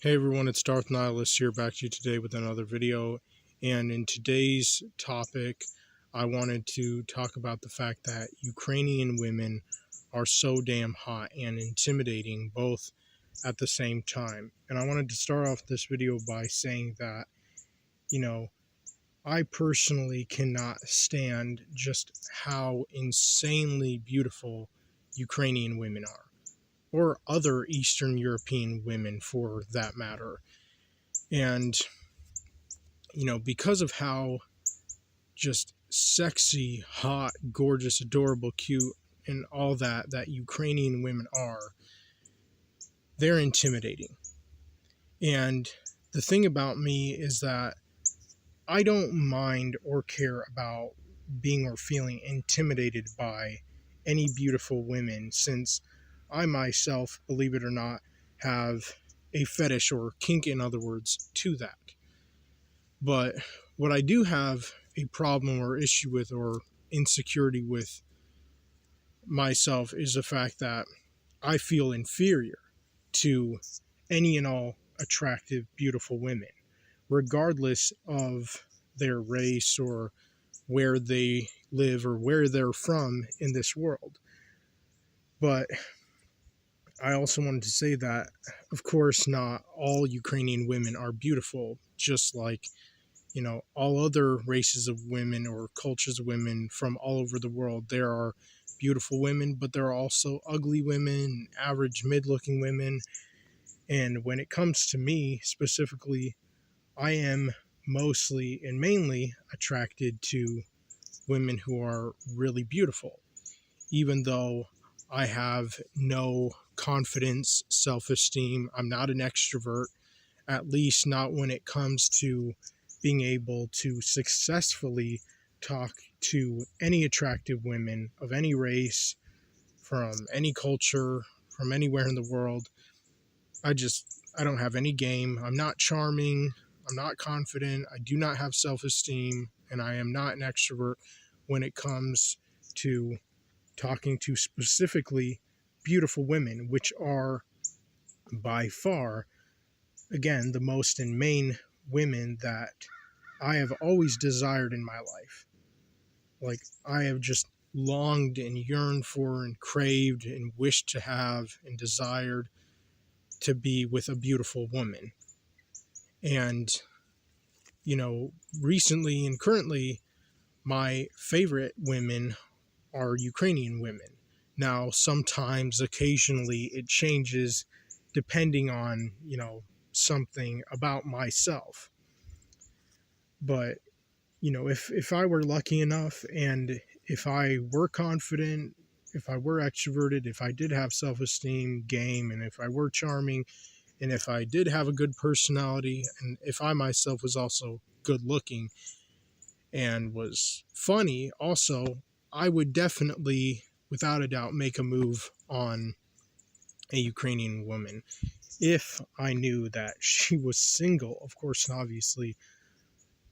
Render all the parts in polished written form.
Hey everyone, it's Darth Nihilus here, back to you today with another video. And in today's topic, I wanted to talk about the fact that Ukrainian women are so damn hot and intimidating both at the same time. And I wanted to start off this video by saying that, I personally cannot stand just how insanely beautiful Ukrainian women are, or other Eastern European women for that matter. And, because of how just sexy, hot, gorgeous, adorable, cute, and all that Ukrainian women are, they're intimidating. And the thing about me is that I don't mind or care about being or feeling intimidated by any beautiful women, since I myself, believe it or not, have a fetish, or kink in other words, to that. But what I do have a problem or issue with, or insecurity with myself, is the fact that I feel inferior to any and all attractive, beautiful women, regardless of their race or where they live or where they're from in this world. But I also wanted to say that, of course, not all Ukrainian women are beautiful, just like, all other races of women or cultures of women from all over the world. There are beautiful women, but there are also ugly women, average mid-looking women. And when it comes to me specifically, I am mostly and mainly attracted to women who are really beautiful, even though I have no confidence, self-esteem. I'm not an extrovert, at least not when it comes to being able to successfully talk to any attractive women of any race, from any culture, from anywhere in the world. I don't have any game. I'm not charming. I'm not confident. I do not have self-esteem, and I am not an extrovert when it comes to talking to specifically beautiful women, which are by far, again, the most and main women that I have always desired in my life. Like, I have just longed and yearned for and craved and wished to have and desired to be with a beautiful woman. And, recently and currently, my favorite women are Ukrainian women. Now, sometimes, occasionally, it changes depending on, something about myself. But, if I were lucky enough, and if I were confident, if I were extroverted, if I did have self-esteem, game, and if I were charming, and if I did have a good personality, and if I myself was also good looking and was funny also, I would definitely, without a doubt, make a move on a Ukrainian woman if I knew that she was single, of course, and obviously,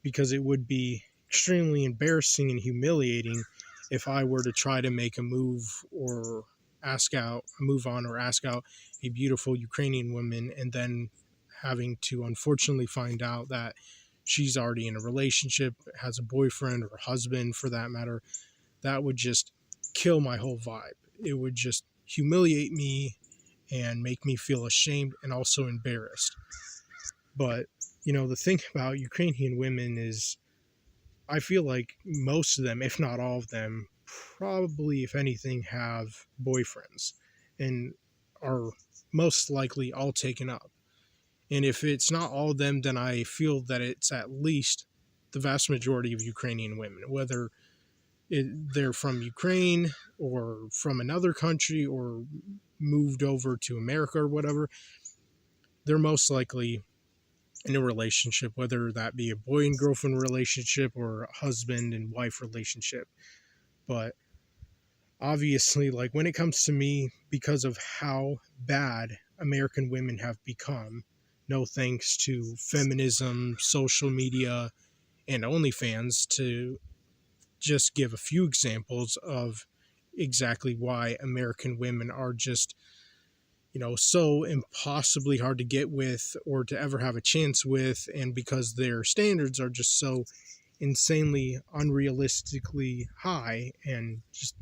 because it would be extremely embarrassing and humiliating if I were to try to make a move or move on or ask out a beautiful Ukrainian woman, and then having to unfortunately find out that she's already in a relationship, has a boyfriend or husband for that matter. That would just kill my whole vibe. It would just humiliate me and make me feel ashamed and also embarrassed. But, the thing about Ukrainian women is, I feel like most of them, if not all of them, probably, if anything, have boyfriends and are most likely all taken up. And if it's not all of them, then I feel that it's at least the vast majority of Ukrainian women, whether they're from Ukraine or from another country or moved over to America or whatever. They're most likely in a relationship, whether that be a boy and girlfriend relationship or a husband and wife relationship. But obviously, like, when it comes to me, because of how bad American women have become, no thanks to feminism, social media, and OnlyFans, to just give a few examples of exactly why American women are just so impossibly hard to get with or to ever have a chance with, and because their standards are just so insanely unrealistically high and just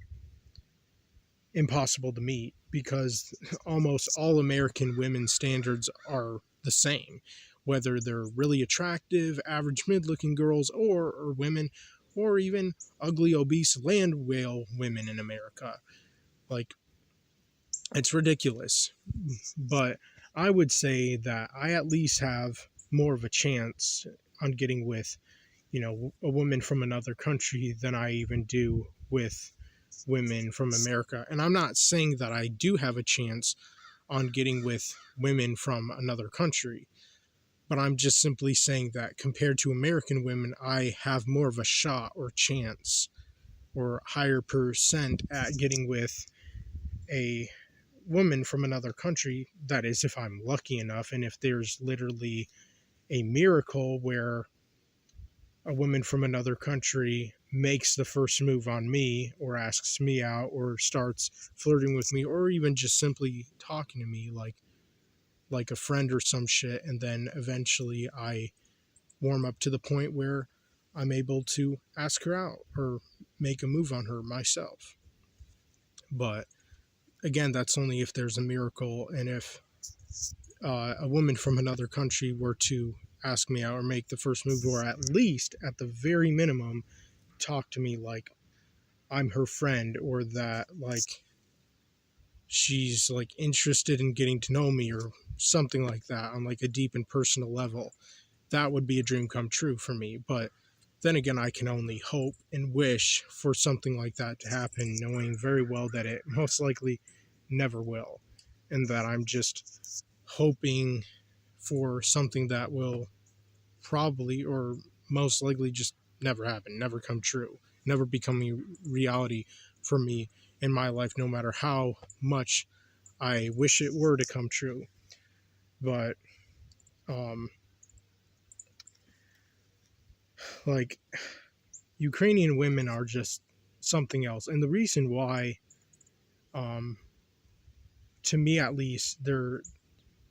impossible to meet, because almost all American women's standards are the same, whether they're really attractive, average mid-looking girls or women, or even ugly, obese land whale women in America. Like, it's ridiculous. But I would say that I at least have more of a chance on getting with, a woman from another country than I even do with women from America. And I'm not saying that I do have a chance on getting with women from another country, but I'm just simply saying that compared to American women, I have more of a shot or chance or higher percent at getting with a woman from another country. That is, if I'm lucky enough, and if there's literally a miracle where a woman from another country makes the first move on me, or asks me out, or starts flirting with me, or even just simply talking to me like a friend or some shit, and then eventually I warm up to the point where I'm able to ask her out or make a move on her myself. But again, that's only if there's a miracle, and if a woman from another country were to ask me out or make the first move, or at least at the very minimum talk to me like I'm her friend, or that like she's like interested in getting to know me or something like that on like a deep and personal level, that would be a dream come true for me. But then again, I can only hope and wish for something like that to happen, knowing very well that it most likely never will, and that I'm just hoping for something that will probably or most likely just never happen, never come true, never become a reality for me in my life, no matter how much I wish it were to come true. But like, Ukrainian women are just something else, and the reason why, to me at least, they're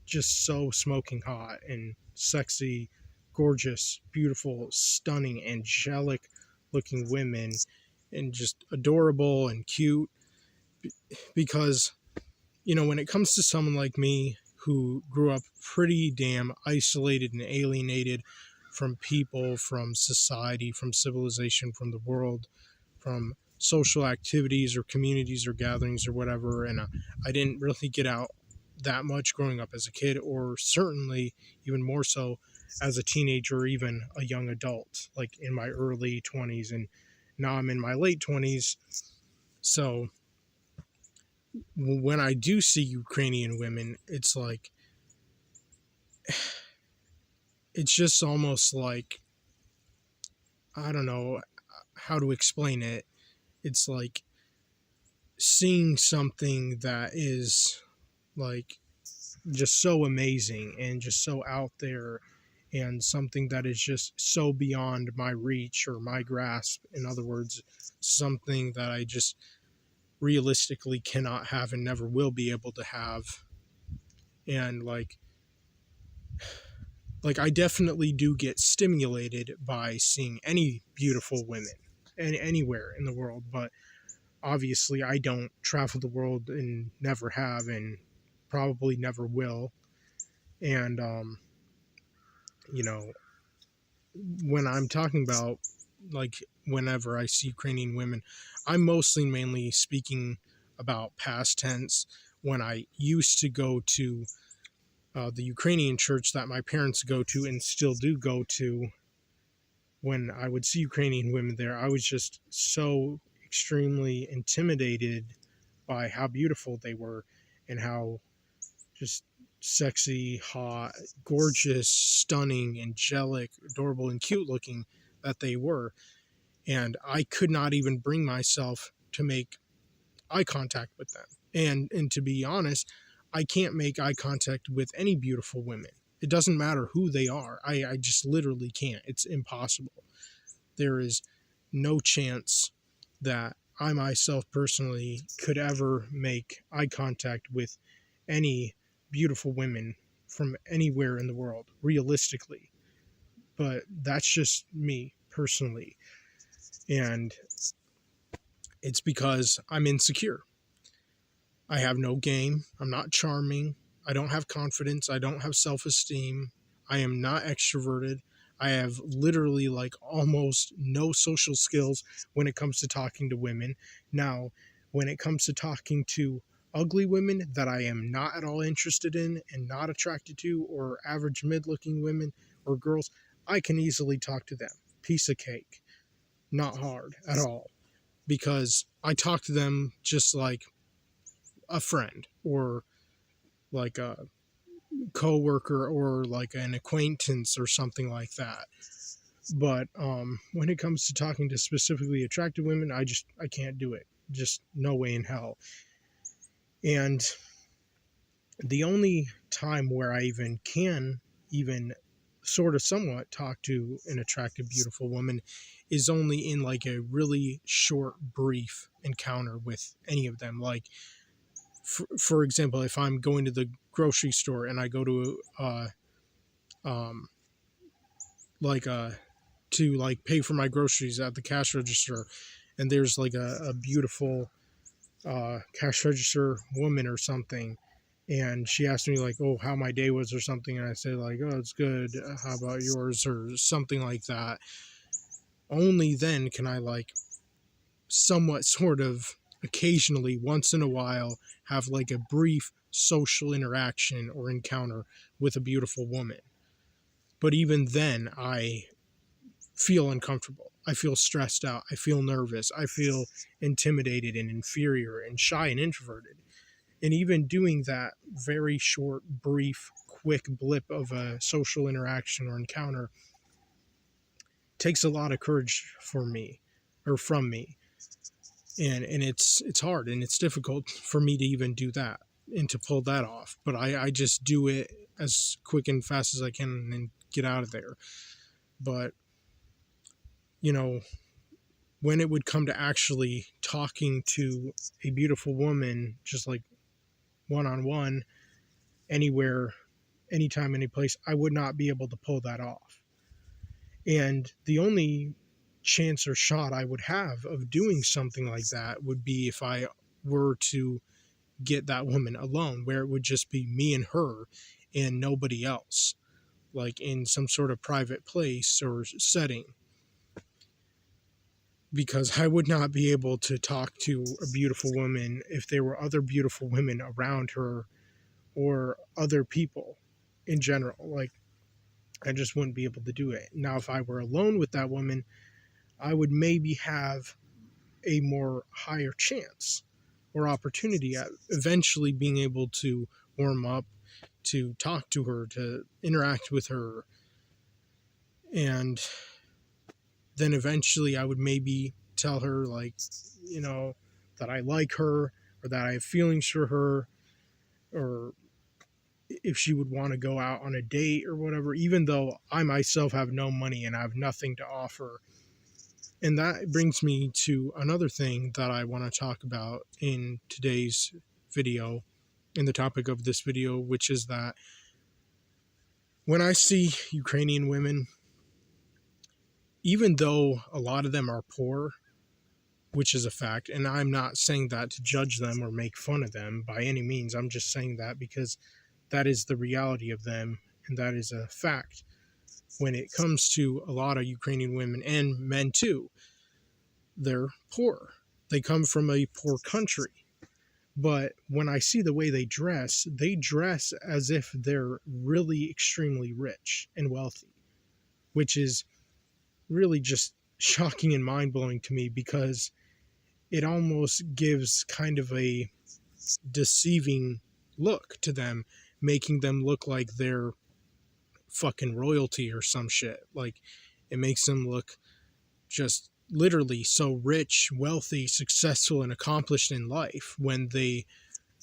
just so smoking hot and sexy, gorgeous, beautiful, stunning, angelic looking women, and just adorable and cute. Because, when it comes to someone like me who grew up pretty damn isolated and alienated from people, from society, from civilization, from the world, from social activities or communities or gatherings or whatever, and I didn't really get out that much growing up as a kid, or certainly even more so as a teenager or even a young adult, like in my early 20s, and now I'm in my late 20s. So when I do see Ukrainian women, it's like, it's just almost like, I don't know how to explain it. It's like seeing something that is like just so amazing and just so out there, and something that is just so beyond my reach or my grasp. In other words, something that I just realistically cannot have and never will be able to have. And like I definitely do get stimulated by seeing any beautiful women anywhere in the world, but obviously I don't travel the world, and never have, and probably never will. And you know when I'm talking about, like, whenever I see Ukrainian women, I'm mainly speaking about past tense, when I used to go to the Ukrainian church that my parents go to and still do go to. When I would see Ukrainian women there, I was just so extremely intimidated by how beautiful they were, and how just sexy, hot, gorgeous, stunning, angelic, adorable, and cute looking that they were. And I could not even bring myself to make eye contact with them. And to be honest, I can't make eye contact with any beautiful women. It doesn't matter who they are. I just literally can't. It's impossible. There is no chance that I myself personally could ever make eye contact with any beautiful women from anywhere in the world, realistically. But that's just me personally. And it's because I'm insecure. I have no game. I'm not charming. I don't have confidence. I don't have self-esteem. I am not extroverted. I have literally like almost no social skills when it comes to talking to women. Now, when it comes to talking to ugly women that I am not at all interested in and not attracted to, or average mid-looking women or girls, I can easily talk to them. Piece of cake. Not hard at all. Because I talk to them just like a friend or like a coworker or like an acquaintance or something like that. But when it comes to talking to specifically attractive women, I can't do it. Just no way in hell. And the only time where I even can even sort of somewhat talk to an attractive, beautiful woman is only in like a really short, brief encounter with any of them. Like, for example, if I'm going to the grocery store and I go to um like to like pay for my groceries at the cash register, and there's like a beautiful cash register woman or something, and she asked me like, oh, how my day was or something, and I say like, oh, it's good, how about yours, or something like that. Only then can I like somewhat sort of occasionally, once in a while, have like a brief social interaction or encounter with a beautiful woman. But even then, I feel uncomfortable. I feel stressed out. I feel nervous. I feel intimidated and inferior and shy and introverted. And even doing that very short, brief, quick blip of a social interaction or encounter takes a lot of courage for me, or from me. And it's hard and it's difficult for me to even do that and to pull that off. But I just do it as quick and fast as I can and get out of there. But, you know, when it would come to actually talking to a beautiful woman, just like one-on-one, anywhere, anytime, any place, I would not be able to pull that off. And the only chance or shot I would have of doing something like that would be if I were to get that woman alone, where it would just be me and her and nobody else, like in some sort of private place or setting. Because I would not be able to talk to a beautiful woman if there were other beautiful women around her or other people in general. Like, I just wouldn't be able to do it. Now, if I were alone with that woman, I would maybe have a more higher chance or opportunity at eventually being able to warm up, to talk to her, to interact with her. And then eventually I would maybe tell her, like, you know, that I like her or that I have feelings for her, or if she would want to go out on a date or whatever, even though I myself have no money and I have nothing to offer. And that brings me to another thing that I want to talk about in today's video, in the topic of this video, which is that when I see Ukrainian women, even though a lot of them are poor, which is a fact, and I'm not saying that to judge them or make fun of them by any means, I'm just saying that because that is the reality of them, and that is a fact. When it comes to a lot of Ukrainian women and men too, they're poor. They come from a poor country. But when I see the way they dress as if they're really extremely rich and wealthy, which is really just shocking and mind-blowing to me, because it almost gives kind of a deceiving look to them, making them look like they're fucking royalty or some shit. Like, it makes them look just literally so rich, wealthy, successful, and accomplished in life when they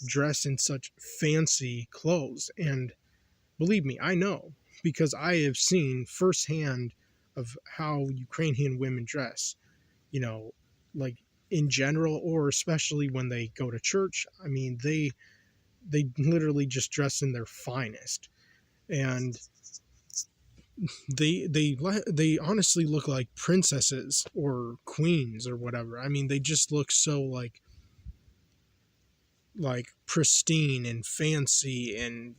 dress in such fancy clothes. And believe me, I know, because I have seen firsthand of how Ukrainian women dress, you know, like in general, or especially when they go to church. I mean, they they literally just dress in their finest, and they honestly look like princesses or queens or whatever. I mean, they just look so like pristine and fancy and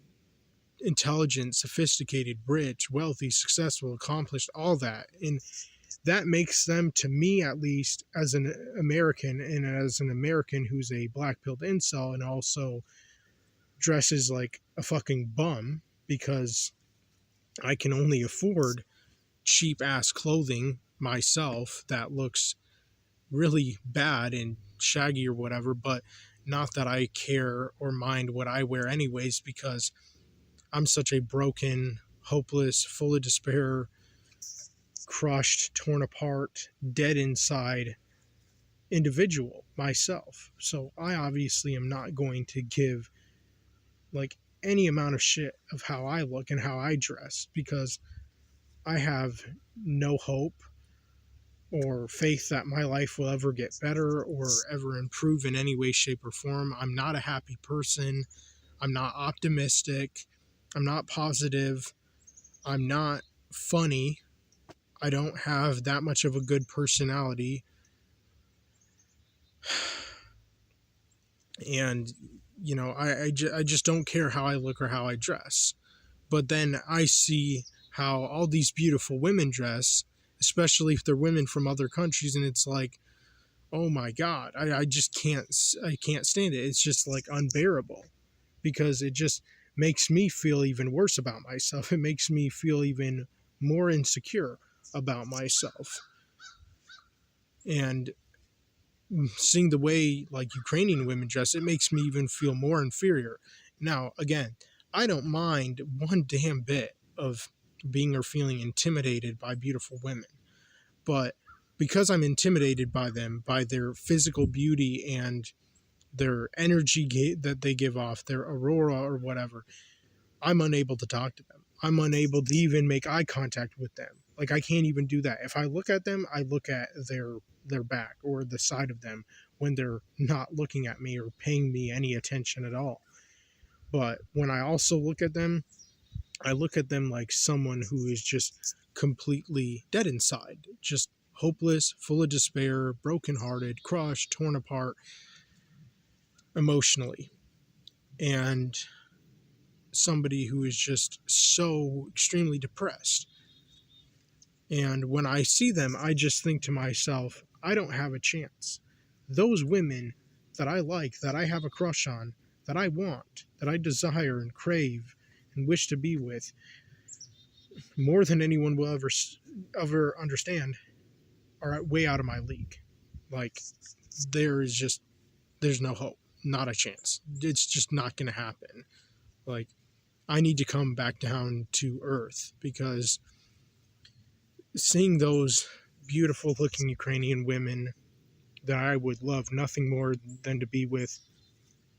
intelligent, sophisticated, rich, wealthy, successful, accomplished, all that. And that makes them, to me at least, as an American, and as an American who's a black-pilled incel and also dresses like a fucking bum because I can only afford cheap ass clothing myself that looks really bad and shaggy or whatever, but not that I care or mind what I wear anyways, because I'm such a broken, hopeless, full of despair, crushed, torn apart, dead inside individual myself. So I obviously am not going to give like any amount of shit of how I look and how I dress, because I have no hope or faith that my life will ever get better or ever improve in any way, shape, or form. I'm not a happy person. I'm not optimistic. I'm not positive. I'm not funny. I don't have that much of a good personality. And, you know, I just don't care how I look or how I dress. But then I see how all these beautiful women dress, especially if they're women from other countries, and it's like, oh my God, I just I can't stand it. It's just like unbearable, because it just makes me feel even worse about myself. It makes me feel even more insecure about myself. And seeing the way like Ukrainian women dress, it makes me even feel more inferior. Now, again, I don't mind one damn bit of being or feeling intimidated by beautiful women, but because I'm intimidated by them, by their physical beauty and their energy that they give off, their aurora or whatever, I'm unable to talk to them. I'm unable to even make eye contact with them. Like, I can't even do that. If I look at them, I look at their back or the side of them when they're not looking at me or paying me any attention at all. But when I also look at them, I look at them like someone who is just completely dead inside, just hopeless, full of despair, brokenhearted, crushed, torn apart emotionally. And somebody who is just so extremely depressed. And when I see them, I just think to myself, I don't have a chance. Those women that I like, that I have a crush on, that I want, that I desire and crave and wish to be with, more than anyone will ever understand, are way out of my league. Like, there's no hope, not a chance. It's just not going to happen. Like, I need to come back down to earth, because seeing those beautiful looking Ukrainian women that I would love nothing more than to be with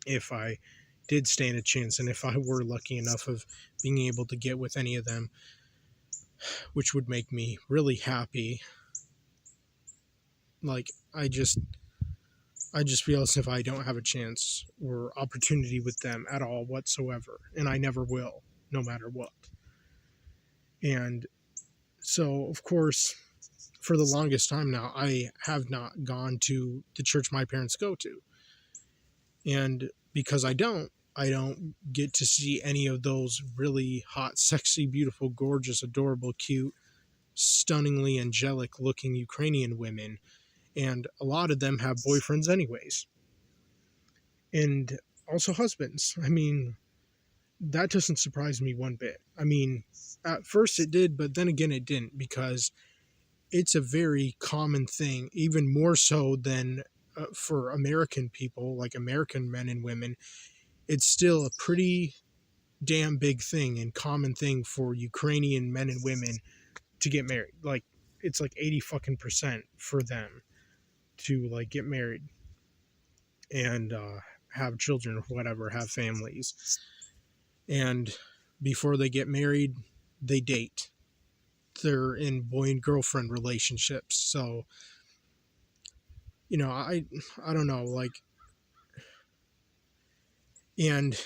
if I did stand a chance, and if I were lucky enough of being able to get with any of them, which would make me really happy. Like, I just feel as if I don't have a chance or opportunity with them at all whatsoever, and I never will, no matter what. And so, of course, for the longest time now, I have not gone to the church my parents go to. And because I don't get to see any of those really hot, sexy, beautiful, gorgeous, adorable, cute, stunningly angelic looking Ukrainian women. And a lot of them have boyfriends anyways. And also husbands. I mean, that doesn't surprise me one bit. I mean, at first it did, but then again it didn't, because it's a very common thing, even more so than for American people, like American men and women. It's still a pretty damn big thing and common thing for Ukrainian men and women to get married. Like, it's like 80 fucking percent for them to like get married and have children or whatever, have families. And before they get married, they date. They're in boy and girlfriend relationships. So, you know, I don't know, like, And,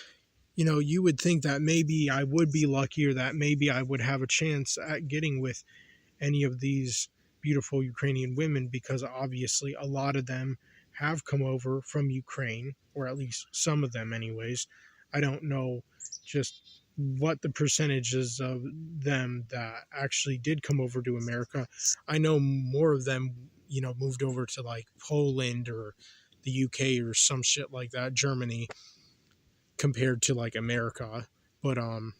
you would think that maybe I would be luckier, that maybe I would have a chance at getting with any of these beautiful Ukrainian women, because obviously a lot of them have come over from Ukraine, or at least some of them, anyways. I don't know just what the percentages of them that actually did come over to America. I know more of them, moved over to like Poland or the UK or some shit like that, Germany, compared to like America. But the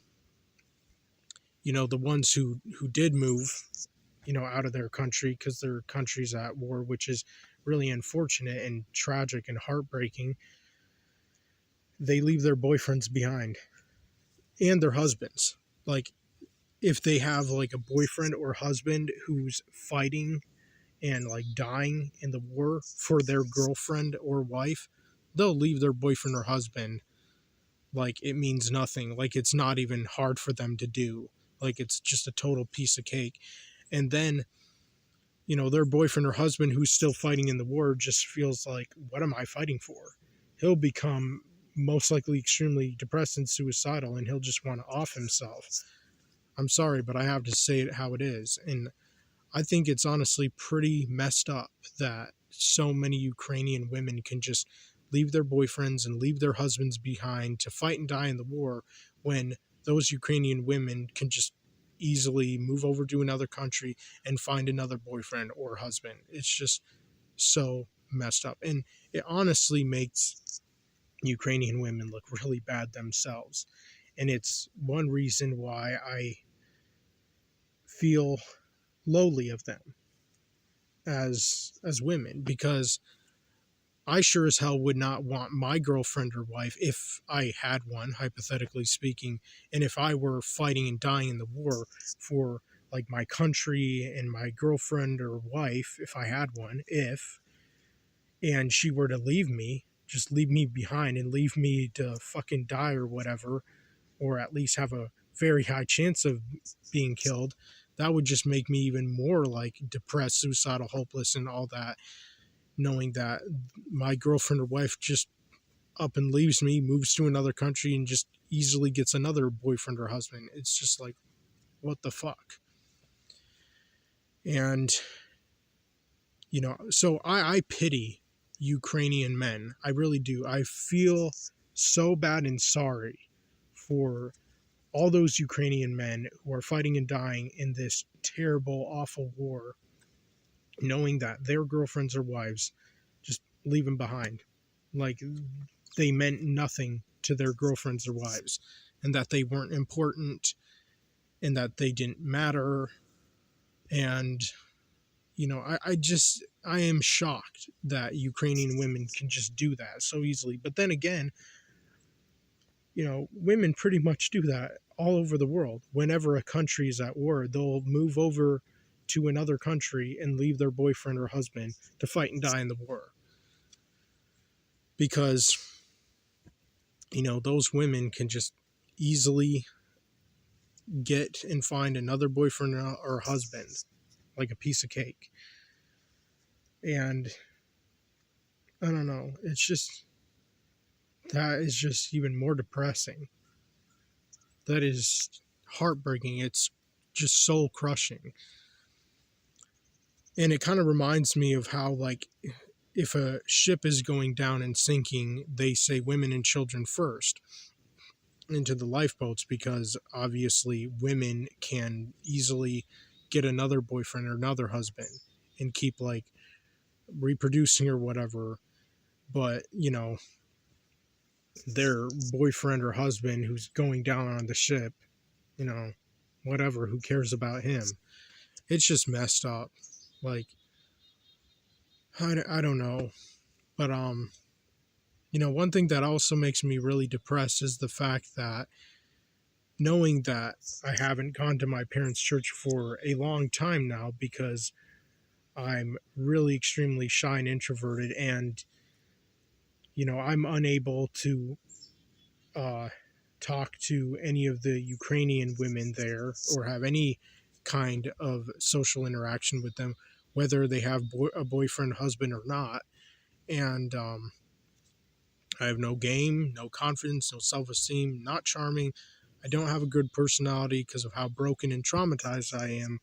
ones who did move, out of their country because their country's at war, which is really unfortunate and tragic and heartbreaking, they leave their boyfriends behind and their husbands. Like, if they have like a boyfriend or husband who's fighting and like dying in the war for their girlfriend or wife, they'll leave their boyfriend or husband like it means nothing, like it's not even hard for them to do, like it's just a total piece of cake. And then their boyfriend or husband who's still fighting in the war just feels like, what am I fighting for? He'll become most likely extremely depressed and suicidal, and he'll just want to off himself. I'm sorry, but I have to say it how it is. And I think it's honestly pretty messed up that so many Ukrainian women can just leave their boyfriends and leave their husbands behind to fight and die in the war, when those Ukrainian women can just easily move over to another country and find another boyfriend or husband. It's just so messed up. And it honestly makes Ukrainian women look really bad themselves. And it's one reason why I feel lowly of them as women, because I sure as hell would not want my girlfriend or wife, if I had one, hypothetically speaking, and if I were fighting and dying in the war for like my country and my girlfriend or wife, if I had one, and she were to leave me, just leave me behind and leave me to fucking die or whatever, or at least have a very high chance of being killed, that would just make me even more like depressed, suicidal, hopeless, and all that, knowing that my girlfriend or wife just up and leaves me, moves to another country, and just easily gets another boyfriend or husband. It's just like, what the fuck? And, so I pity Ukrainian men. I really do. I feel so bad and sorry for all those Ukrainian men who are fighting and dying in this terrible, awful war, knowing that their girlfriends or wives just leave them behind. Like, they meant nothing to their girlfriends or wives, and that they weren't important, and that they didn't matter. And, I am shocked that Ukrainian women can just do that so easily. But then again, women pretty much do that all over the world. Whenever a country is at war, they'll move over to another country and leave their boyfriend or husband to fight and die in the war. Because, those women can just easily get and find another boyfriend or husband like a piece of cake. And I don't know, it's just, that is just even more depressing. That is heartbreaking. It's just soul crushing. And it kind of reminds me of how, like, if a ship is going down and sinking, they say women and children first into the lifeboats, because obviously women can easily get another boyfriend or another husband and keep like reproducing or whatever. But their boyfriend or husband who's going down on the ship, whatever, who cares about him? It's just messed up. Like, I don't know. But one thing that also makes me really depressed is the fact that, knowing that I haven't gone to my parents' church for a long time now, because I'm really extremely shy and introverted, and I'm unable to talk to any of the Ukrainian women there or have any kind of social interaction with them, whether they have a boyfriend, husband, or not. And I have no game, no confidence, no self-esteem, not charming. I don't have a good personality because of how broken and traumatized I am,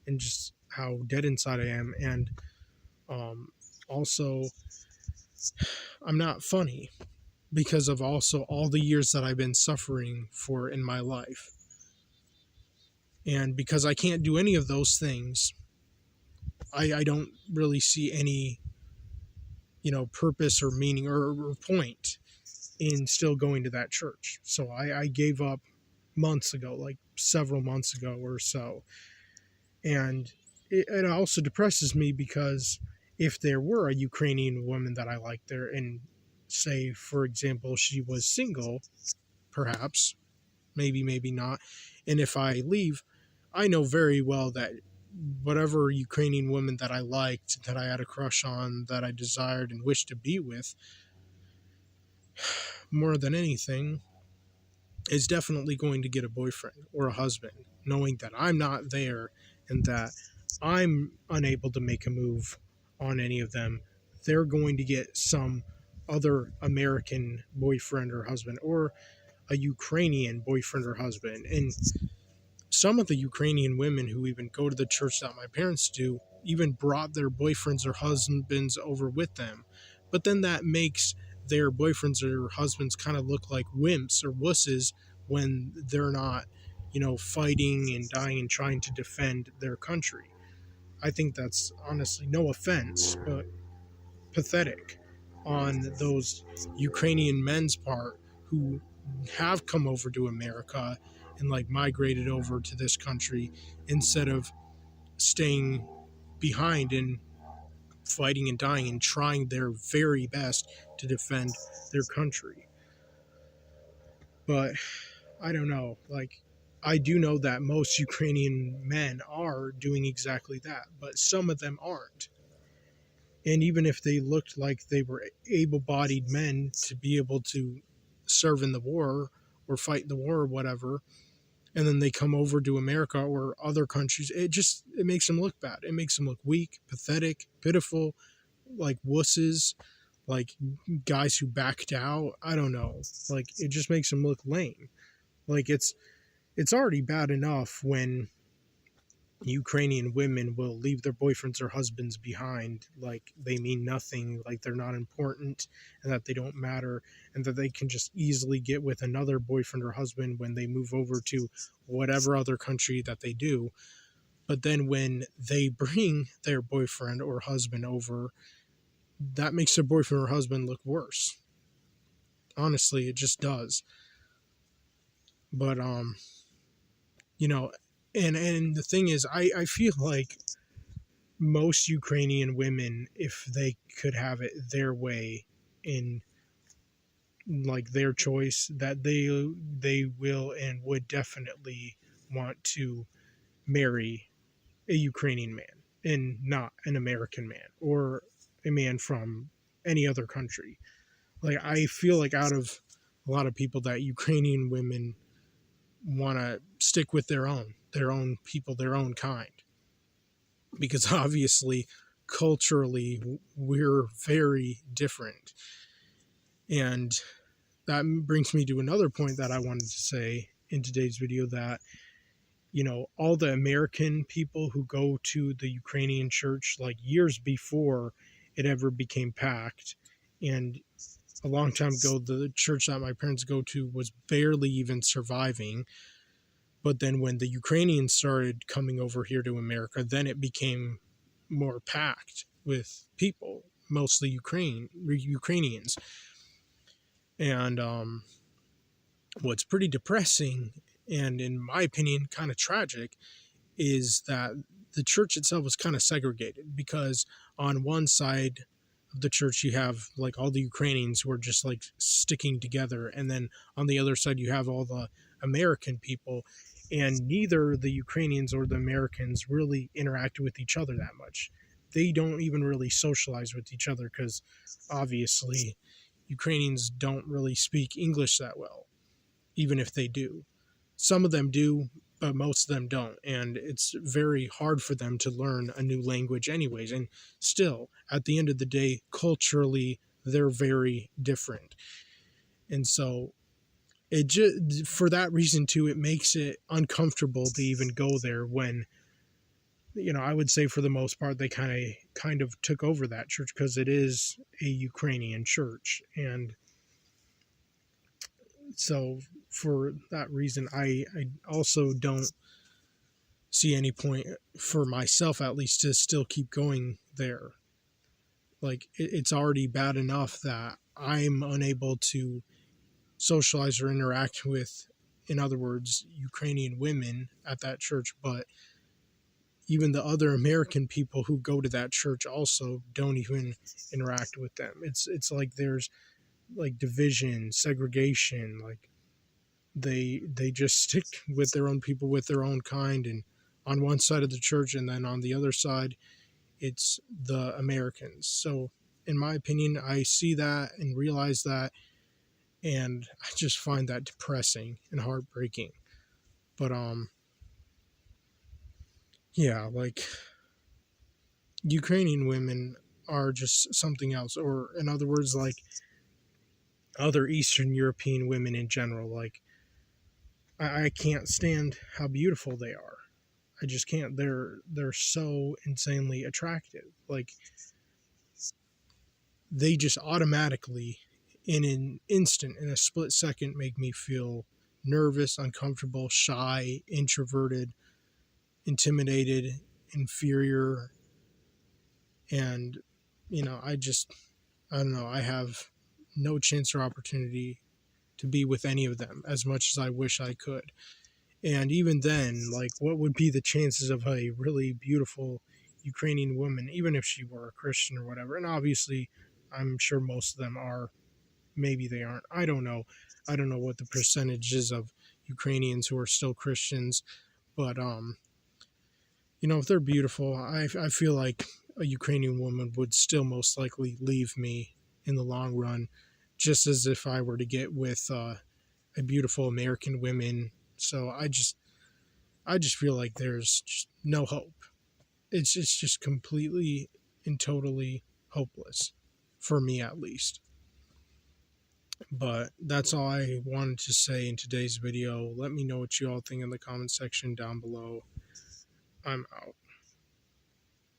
and just how dead inside I am. And also, I'm not funny because of also all the years that I've been suffering for in my life. And because I can't do any of those things, I don't really see any, purpose or meaning or point in still going to that church. So I gave up months ago, like several months ago or so. And it also depresses me because if there were a Ukrainian woman that I liked there, and say, for example, she was single, perhaps, maybe not, and if I leave, I know very well that whatever Ukrainian woman that I liked, that I had a crush on, that I desired and wished to be with, more than anything, is definitely going to get a boyfriend or a husband, knowing that I'm not there and that I'm unable to make a move on any of them. They're going to get some other American boyfriend or husband, or a Ukrainian boyfriend or husband. And some of the Ukrainian women who even go to the church that my parents do even brought their boyfriends or husbands over with them. But then that makes their boyfriends or husbands kind of look like wimps or wusses when they're not, fighting and dying and trying to defend their country. I think that's honestly, no offense, but pathetic on those Ukrainian men's part who have come over to America and like migrated over to this country instead of staying behind and fighting and dying and trying their very best to defend their country. But I don't know, like, I do know that most Ukrainian men are doing exactly that, but some of them aren't. And even if they looked like they were able-bodied men to be able to serve in the war or fight the war or whatever, and then they come over to America or other countries, it makes them look bad. It makes them look weak, pathetic, pitiful, like wusses, like guys who backed out. I don't know. Like, it just makes them look lame. Like, it's already bad enough when Ukrainian women will leave their boyfriends or husbands behind, like they mean nothing, like they're not important, and that they don't matter, and that they can just easily get with another boyfriend or husband when they move over to whatever other country that they do. But then when they bring their boyfriend or husband over, that makes their boyfriend or husband look worse. Honestly, it just does. But and the thing is, I feel like most Ukrainian women, if they could have it their way in like their choice, that they will and would definitely want to marry a Ukrainian man and not an American man or a man from any other country. Like, I feel like out of a lot of people, that Ukrainian women want to stick with their own people, their own kind, because obviously culturally we're very different. And that brings me to another point that I wanted to say in today's video, that all the American people who go to the Ukrainian church, like years before it ever became packed, and a long time ago the church that my parents go to was barely even surviving. But then when the Ukrainians started coming over here to America, then it became more packed with people, mostly Ukrainians. And what's pretty depressing, and in my opinion kind of tragic, is that the church itself was kind of segregated, because on one side of the church you have like all the Ukrainians who are just like sticking together, and then on the other side you have all the American people, and neither the Ukrainians or the Americans really interact with each other that much. They don't even really socialize with each other, because obviously Ukrainians don't really speak English that well, even if they do. Some of them do, but most of them don't, and it's very hard for them to learn a new language anyways. And still, at the end of the day, culturally, they're very different. And so it just, for that reason too, it makes it uncomfortable to even go there when, I would say for the most part they kind of took over that church, because it is a Ukrainian church. And so for that reason, I also don't see any point, for myself at least, to still keep going there. Like, it's already bad enough that I'm unable to socialize or interact with, in other words, Ukrainian women at that church, but even the other American people who go to that church also don't even interact with them. It's like there's like division, segregation, like they just stick with their own people, with their own kind, and on one side of the church, and then on the other side it's the Americans. So in my opinion, I see that and realize that, and I just find that depressing and heartbreaking. But yeah, like, Ukrainian women are just something else, or in other words, like other Eastern European women in general. Like, I can't stand how beautiful they are. I just can't. They're so insanely attractive. Like, they just automatically, in an instant, in a split second, make me feel nervous, uncomfortable, shy, introverted, intimidated, inferior. And I don't know, I have no chance or opportunity to be with any of them as much as I wish I could. And even then, like, what would be the chances of a really beautiful Ukrainian woman, even if she were a Christian or whatever? And obviously, I'm sure most of them are. Maybe they aren't. I don't know. I don't know what the percentage is of Ukrainians who are still Christians, but if they're beautiful, I feel like a Ukrainian woman would still most likely leave me in the long run, just as if I were to get with a beautiful American woman. So I just feel like there's just no hope. It's just completely and totally hopeless, for me at least. But that's all I wanted to say in today's video. Let me know what you all think in the comment section down below. I'm out.